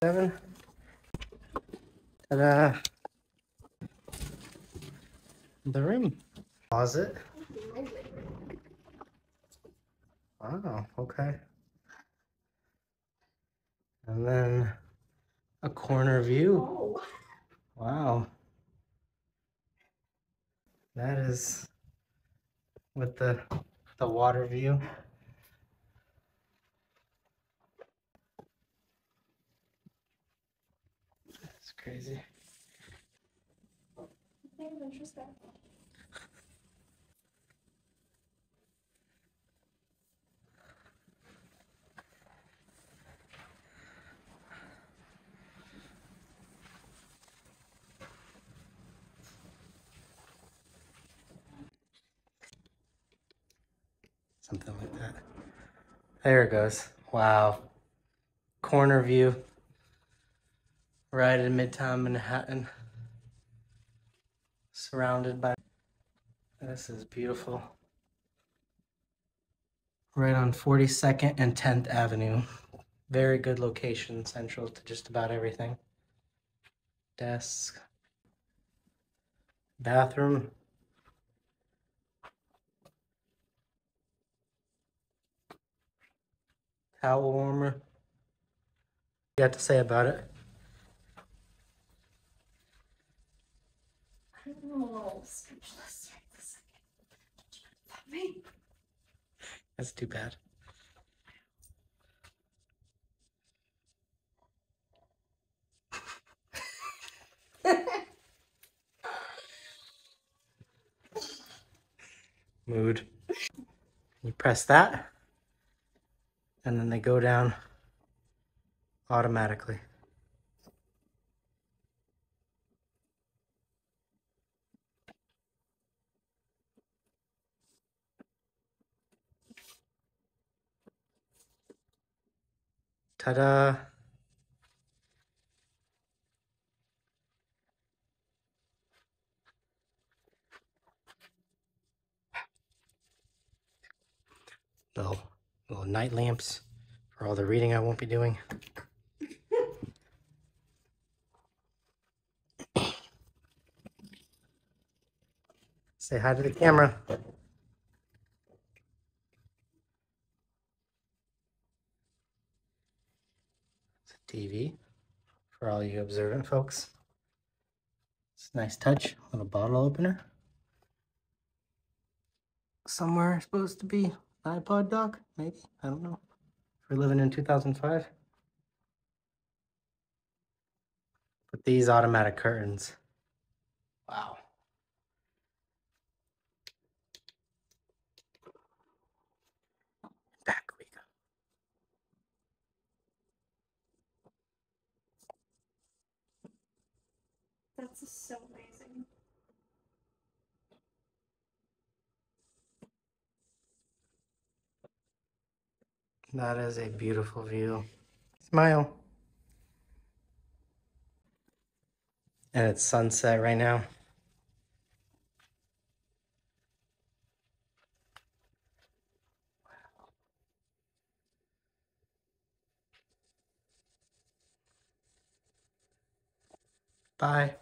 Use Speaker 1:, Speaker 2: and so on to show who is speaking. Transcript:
Speaker 1: 7. Ta-da! The room. Closet. Wow, okay. And then a corner view.
Speaker 2: Oh.
Speaker 1: Wow. That is with the water view. That's crazy.
Speaker 2: Interesting.
Speaker 1: Something like that. There it goes. Wow. Corner view. Right in Midtown Manhattan. Surrounded by... This is beautiful. Right on 42nd and 10th Avenue. Very good location, central to just about everything. Desk. Bathroom. Towel warmer. What you got to say about it?
Speaker 2: I'm a little speechless right this second. Me?
Speaker 1: That's too bad. Mood. You press that, and then they go down automatically. Ta-da! Little night lamps for all the reading I won't be doing. Say hi to the camera. It's a TV for all you observant folks. It's a nice touch. Little bottle opener. Somewhere supposed to be iPod dock, maybe? I don't know. If we're living in 2005. But these automatic curtains. Wow. Back we go.
Speaker 2: That's so amazing.
Speaker 1: That is a beautiful view. Smile. And it's sunset right now. Bye.